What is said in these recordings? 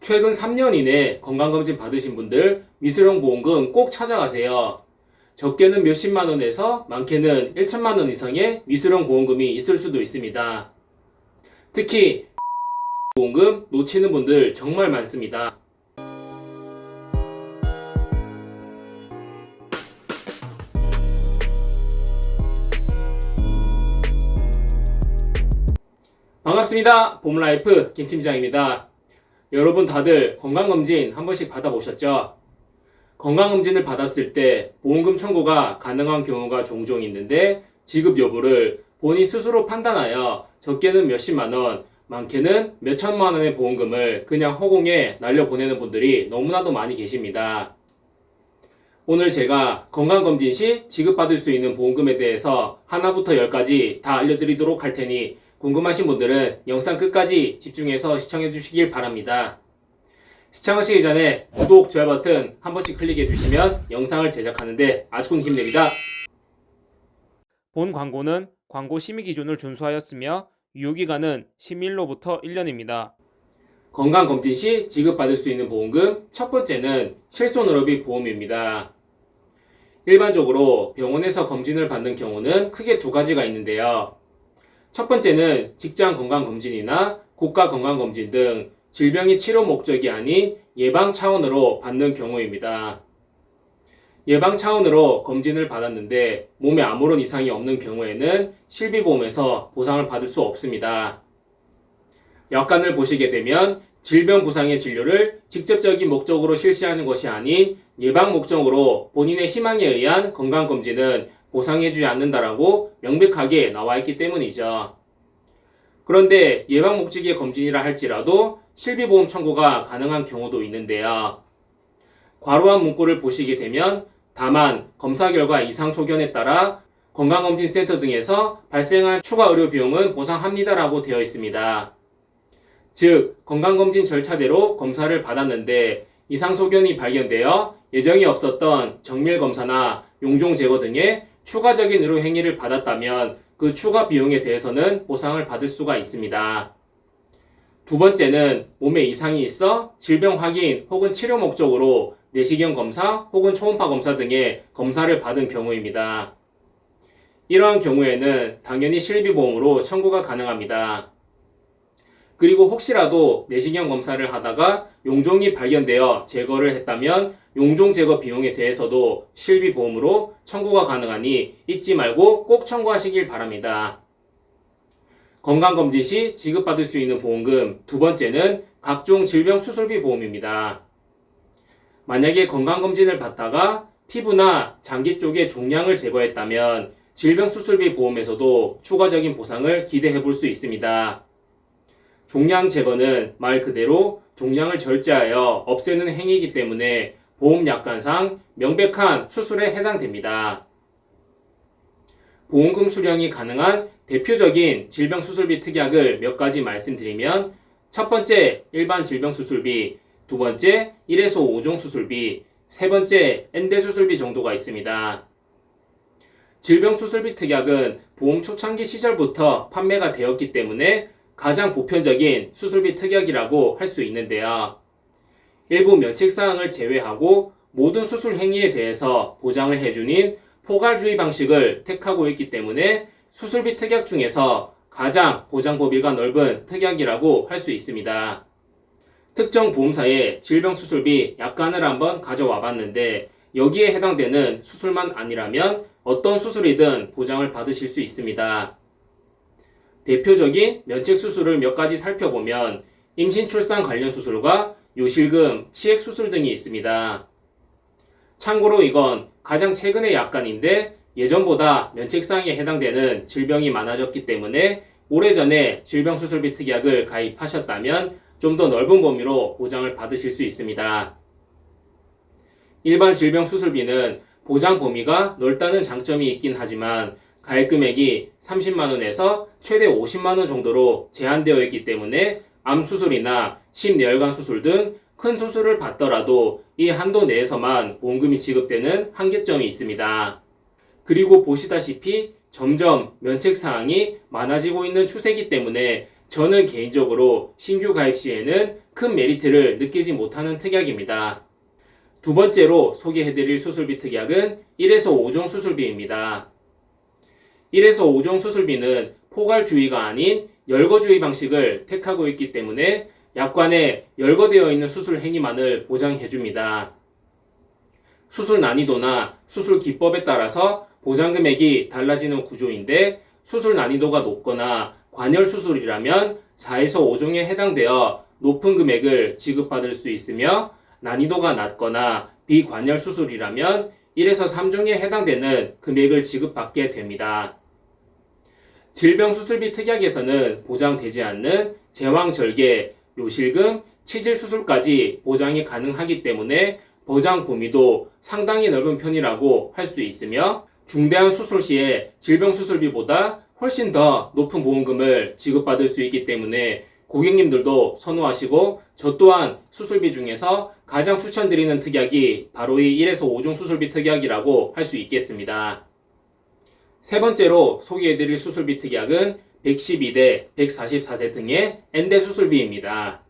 최근 3년 이내 건강검진 받으신 분들 미수령 보험금 꼭 찾아가세요. 적게는 몇십만 원에서 많게는 1천만 원 이상의 미수령 보험금이 있을 수도 있습니다. 특히 보험금 놓치는 분들 정말 많습니다. 반갑습니다. 보험라이프 김팀장입니다. 여러분 다들 건강검진 한 번씩 받아보셨죠? 건강검진을 받았을 때 보험금 청구가 가능한 경우가 종종 있는데 지급 여부를 본인 스스로 판단하여 적게는 몇십만 원, 많게는 몇천만 원의 보험금을 그냥 허공에 날려보내는 분들이 너무나도 많이 계십니다. 오늘 제가 건강검진 시 지급받을 수 있는 보험금에 대해서 하나부터 열까지 다 알려드리도록 할 테니 궁금하신 분들은 영상 끝까지 집중해서 시청해 주시길 바랍니다. 시청하시기 전에 구독, 좋아요 버튼 한 번씩 클릭해 주시면 영상을 제작하는데 아주 큰 힘됩니다. 본 광고는 광고 심의 기준을 준수하였으며 유효기간은 심의일로부터 1년입니다. 건강검진 시 지급받을 수 있는 보험금 첫 번째는 실손의료비 보험입니다. 일반적으로 병원에서 검진을 받는 경우는 크게 두 가지가 있는데요. 첫 번째는 직장 건강검진이나 국가 건강검진 등 질병이 치료 목적이 아닌 예방 차원으로 받는 경우입니다. 예방 차원으로 검진을 받았는데 몸에 아무런 이상이 없는 경우에는 실비보험에서 보상을 받을 수 없습니다. 약관을 보시게 되면 질병 부상의 진료를 직접적인 목적으로 실시하는 것이 아닌 예방 목적으로 본인의 희망에 의한 건강검진은 보상해주지 않는다라고 명백하게 나와 있기 때문이죠. 그런데 예방 목적의 검진이라 할지라도 실비보험 청구가 가능한 경우도 있는데요. 괄호한 문구를 보시게 되면 다만 검사 결과 이상 소견에 따라 건강검진센터 등에서 발생한 추가 의료 비용은 보상합니다라고 되어 있습니다. 즉 건강검진 절차대로 검사를 받았는데 이상 소견이 발견되어 예정이 없었던 정밀검사나 용종 제거 등의 추가적인 의료 행위를 받았다면 그 추가 비용에 대해서는 보상을 받을 수가 있습니다. 두 번째는 몸에 이상이 있어 질병 확인 혹은 치료 목적으로 내시경 검사 혹은 초음파 검사 등의 검사를 받은 경우입니다. 이러한 경우에는 당연히 실비보험으로 청구가 가능합니다. 그리고 혹시라도 내시경 검사를 하다가 용종이 발견되어 제거를 했다면 용종 제거 비용에 대해서도 실비보험으로 청구가 가능하니 잊지 말고 꼭 청구하시길 바랍니다. 건강검진 시 지급받을 수 있는 보험금 두 번째는 각종 질병 수술비 보험입니다. 만약에 건강검진을 받다가 피부나 장기 쪽에 종양을 제거했다면 질병 수술비 보험에서도 추가적인 보상을 기대해 볼 수 있습니다. 종양 제거는 말 그대로 종양을 절제하여 없애는 행위이기 때문에 보험약관상 명백한 수술에 해당됩니다. 보험금 수령이 가능한 대표적인 질병수술비 특약을 몇 가지 말씀드리면 첫 번째 일반 질병수술비, 두 번째 1에서 5종 수술비, 세 번째 엔대 수술비 정도가 있습니다. 질병수술비 특약은 보험 초창기 시절부터 판매가 되었기 때문에 가장 보편적인 수술비 특약이라고 할 수 있는데요. 일부 면책사항을 제외하고 모든 수술 행위에 대해서 보장을 해주는 포괄주의 방식을 택하고 있기 때문에 수술비 특약 중에서 가장 보장 범위가 넓은 특약이라고 할 수 있습니다. 특정 보험사의 질병수술비 약관을 한번 가져와 봤는데 여기에 해당되는 수술만 아니라면 어떤 수술이든 보장을 받으실 수 있습니다. 대표적인 면책 수술을 몇 가지 살펴보면 임신 출산 관련 수술과 요실금, 치액 수술 등이 있습니다. 참고로 이건 가장 최근의 약관인데 예전보다 면책사항에 해당되는 질병이 많아졌기 때문에 오래전에 질병수술비 특약을 가입하셨다면 좀 더 넓은 범위로 보장을 받으실 수 있습니다. 일반 질병수술비는 보장 범위가 넓다는 장점이 있긴 하지만 가입 금액이 30만원에서 최대 50만원 정도로 제한되어 있기 때문에 암 수술이나 심내혈관 수술 등 큰 수술을 받더라도 이 한도 내에서만 보험금이 지급되는 한계점이 있습니다. 그리고 보시다시피 점점 면책사항이 많아지고 있는 추세이기 때문에 저는 개인적으로 신규 가입 시에는 큰 메리트를 느끼지 못하는 특약입니다. 두 번째로 소개해드릴 수술비 특약은 1에서 5종 수술비입니다. 1에서 5종 수술비는 포괄주의가 아닌 열거주의 방식을 택하고 있기 때문에 약관에 열거되어 있는 수술 행위만을 보장해줍니다. 수술 난이도나 수술 기법에 따라서 보장금액이 달라지는 구조인데 수술 난이도가 높거나 관열 수술이라면 4에서 5종에 해당되어 높은 금액을 지급받을 수 있으며 난이도가 낮거나 비관열 수술이라면 1에서 3종에 해당되는 금액을 지급받게 됩니다. 질병수술비 특약에서는 보장되지 않는 제왕절개, 요실금, 치질수술까지 보장이 가능하기 때문에 보장 범위도 상당히 넓은 편이라고 할 수 있으며 중대한 수술 시에 질병수술비보다 훨씬 더 높은 보험금을 지급받을 수 있기 때문에 고객님들도 선호하시고 저 또한 수술비 중에서 가장 추천드리는 특약이 바로 이 1에서 5종 수술비 특약이라고 할 수 있겠습니다. 세 번째로 소개해드릴 수술비 특약은 112대, 144세 등의 엔대 수술비입니다.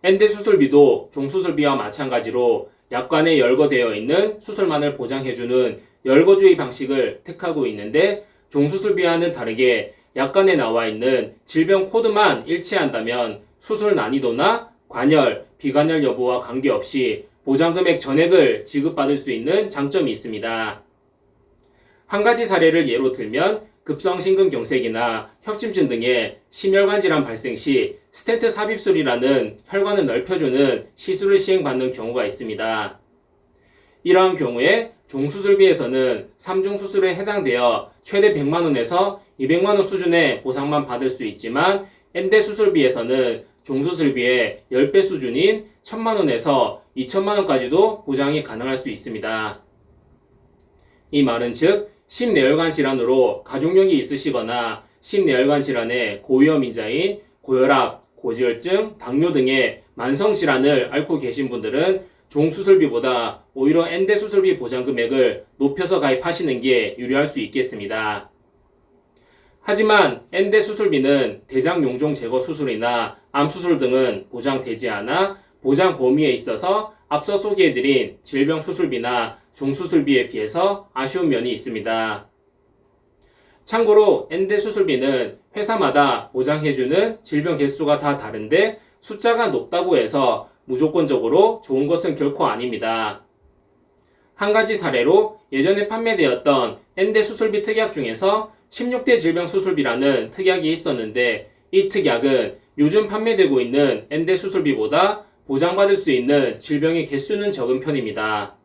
엔대 수술비도 종수술비와 마찬가지로 약관에 열거되어 있는 수술만을 보장해주는 열거주의 방식을 택하고 있는데 종수술비와는 다르게 약관에 나와 있는 질병 코드만 일치한다면 수술 난이도나 관열, 비관열 여부와 관계없이 보장금액 전액을 지급받을 수 있는 장점이 있습니다. 한 가지 사례를 예로 들면 급성심근경색이나 협심증 등의 심혈관 질환 발생 시 스텐트 삽입술이라는 혈관을 넓혀주는 시술을 시행받는 경우가 있습니다. 이러한 경우에 종수술비에서는 3종 수술에 해당되어 최대 100만원에서 200만원 수준의 보상만 받을 수 있지만 엔대 수술비에서는 종수술비의 10배 수준인 1000만원에서 2000만원까지도 보장이 가능할 수 있습니다. 이 말은 즉 심내혈관 질환으로 가족력이 있으시거나 심내혈관 질환의 고위험인자인 고혈압, 고지혈증, 당뇨 등의 만성 질환을 앓고 계신 분들은 종수술비보다 오히려 엔대 수술비 보장 금액을 높여서 가입하시는 게 유리할 수 있겠습니다. 하지만 엔대 수술비는 대장 용종 제거 수술이나 암 수술 등은 보장되지 않아 보장 범위에 있어서 앞서 소개해드린 질병 수술비나 종수술비에 비해서 아쉬운 면이 있습니다. 참고로 엔대 수술비는 회사마다 보장해주는 질병 개수가 다 다른데 숫자가 높다고 해서 무조건적으로 좋은 것은 결코 아닙니다. 한 가지 사례로 예전에 판매되었던 엔대 수술비 특약 중에서 16대 질병 수술비라는 특약이 있었는데 이 특약은 요즘 판매되고 있는 엔대 수술비보다 보장받을 수 있는 질병의 개수는 적은 편입니다.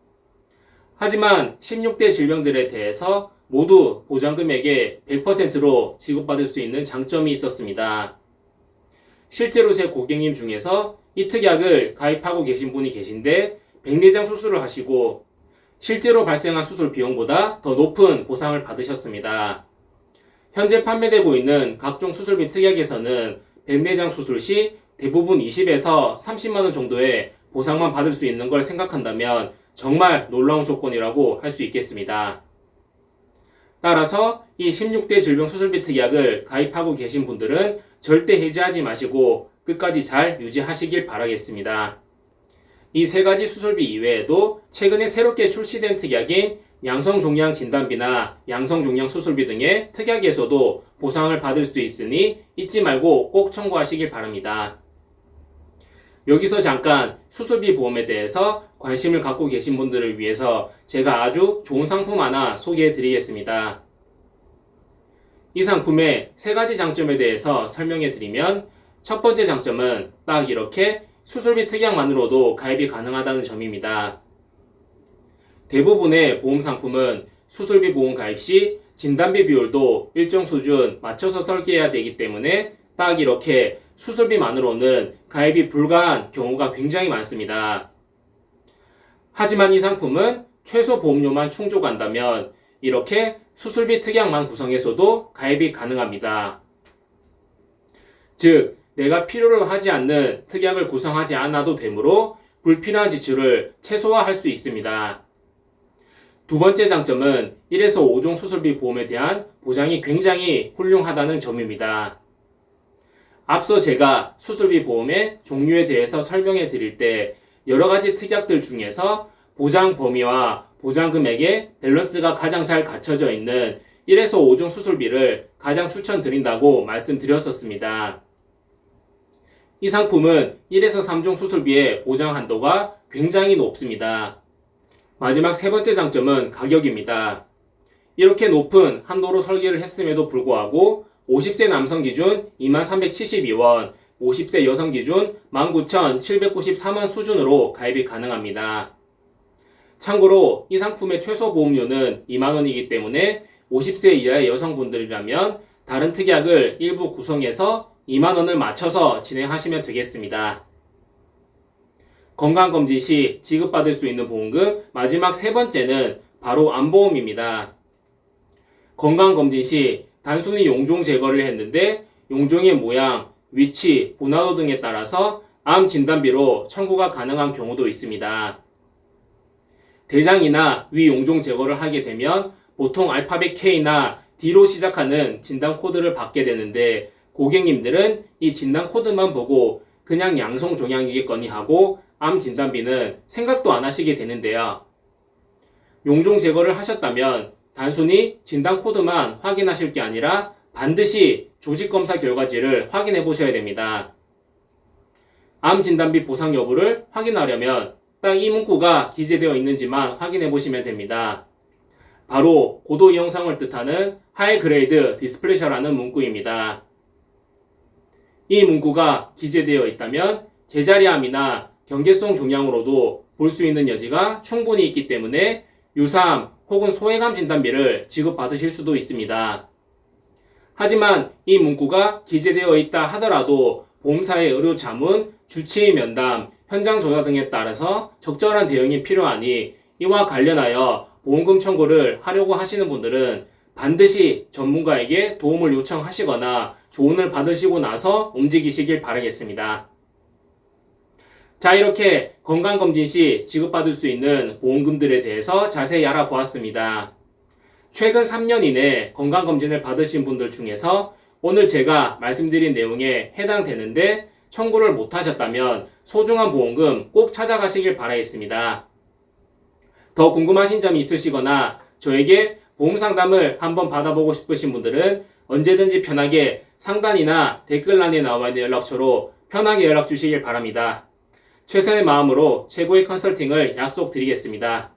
하지만 16대 질병들에 대해서 모두 보장금액의 100%로 지급받을 수 있는 장점이 있었습니다. 실제로 제 고객님 중에서 이 특약을 가입하고 계신 분이 계신데 백내장 수술을 하시고 실제로 발생한 수술 비용보다 더 높은 보상을 받으셨습니다. 현재 판매되고 있는 각종 수술비 특약에서는 백내장 수술 시 대부분 20에서 30만원 정도의 보상만 받을 수 있는 걸 생각한다면 정말 놀라운 조건이라고 할 수 있겠습니다. 따라서 이 16대 질병 수술비 특약을 가입하고 계신 분들은 절대 해지하지 마시고 끝까지 잘 유지하시길 바라겠습니다. 이 세 가지 수술비 이외에도 최근에 새롭게 출시된 특약인 양성종양 진단비나 양성종양 수술비 등의 특약에서도 보상을 받을 수 있으니 잊지 말고 꼭 청구하시길 바랍니다. 여기서 잠깐 수술비 보험에 대해서 관심을 갖고 계신 분들을 위해서 제가 아주 좋은 상품 하나 소개해 드리겠습니다. 이 상품의 세 가지 장점에 대해서 설명해 드리면 첫 번째 장점은 딱 이렇게 수술비 특약만으로도 가입이 가능하다는 점입니다. 대부분의 보험 상품은 수술비 보험 가입 시 진단비 비율도 일정 수준 맞춰서 설계해야 되기 때문에 딱 이렇게 수술비만으로는 가입이 불가한 경우가 굉장히 많습니다. 하지만 이 상품은 최소 보험료만 충족한다면 이렇게 수술비 특약만 구성해서도 가입이 가능합니다. 즉, 내가 필요로 하지 않는 특약을 구성하지 않아도 되므로 불필요한 지출을 최소화할 수 있습니다. 두 번째 장점은 1에서 5종 수술비 보험에 대한 보장이 굉장히 훌륭하다는 점입니다. 앞서 제가 수술비 보험의 종류에 대해서 설명해 드릴 때 여러 가지 특약들 중에서 보장 범위와 보장 금액의 밸런스가 가장 잘 갖춰져 있는 1에서 5종 수술비를 가장 추천드린다고 말씀드렸었습니다. 이 상품은 1에서 3종 수술비의 보장 한도가 굉장히 높습니다. 마지막 세 번째 장점은 가격입니다. 이렇게 높은 한도로 설계를 했음에도 불구하고 50세 남성 기준 2372원, 50세 여성 기준 19,793원 수준으로 가입이 가능합니다. 참고로 이 상품의 최소 보험료는 2만원이기 때문에 50세 이하의 여성분들이라면 다른 특약을 일부 구성해서 2만원을 맞춰서 진행하시면 되겠습니다. 건강검진 시 지급받을 수 있는 보험금 마지막 세 번째는 바로 암보험입니다. 건강검진 시 단순히 용종 제거를 했는데 용종의 모양, 위치, 본화도 등에 따라서 암 진단비로 청구가 가능한 경우도 있습니다. 대장이나 위 용종 제거를 하게 되면 보통 알파벳 K나 D로 시작하는 진단 코드를 받게 되는데 고객님들은 이 진단 코드만 보고 그냥 양성 종양이겠거니 하고 암 진단비는 생각도 안 하시게 되는데요. 용종 제거를 하셨다면 단순히 진단 코드만 확인하실 게 아니라 반드시 조직검사 결과지를 확인해 보셔야 됩니다. 암 진단비 보상 여부를 확인하려면 딱 이 문구가 기재되어 있는지만 확인해 보시면 됩니다. 바로 고도 이용상을 뜻하는 하이 그레이드 디스플레시아라는 문구입니다. 이 문구가 기재되어 있다면 제자리암이나 경계성 종양으로도 볼 수 있는 여지가 충분히 있기 때문에 유사암 혹은 소외감 진단비를 지급받으실 수도 있습니다. 하지만 이 문구가 기재되어 있다 하더라도 보험사의 의료 자문, 주치의 면담, 현장 조사 등에 따라서 적절한 대응이 필요하니 이와 관련하여 보험금 청구를 하려고 하시는 분들은 반드시 전문가에게 도움을 요청하시거나 조언을 받으시고 나서 움직이시길 바라겠습니다. 자, 이렇게 건강검진 시 지급받을 수 있는 보험금들에 대해서 자세히 알아보았습니다. 최근 3년 이내 건강검진을 받으신 분들 중에서 오늘 제가 말씀드린 내용에 해당되는데 청구를 못하셨다면 소중한 보험금 꼭 찾아가시길 바라겠습니다. 더 궁금하신 점이 있으시거나 저에게 보험 상담을 한번 받아보고 싶으신 분들은 언제든지 편하게 상단이나 댓글란에 나와 있는 연락처로 편하게 연락 주시길 바랍니다. 최선의 마음으로 최고의 컨설팅을 약속드리겠습니다.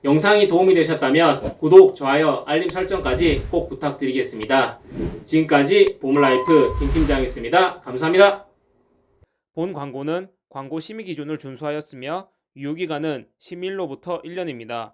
영상이 도움이 되셨다면 구독, 좋아요, 알림 설정까지 꼭 부탁드리겠습니다. 지금까지 보험라이프 김팀장이었습니다. 감사합니다. 본 광고는 광고 심의 기준을 준수하였으며 유효기간은 10일로부터 1년입니다.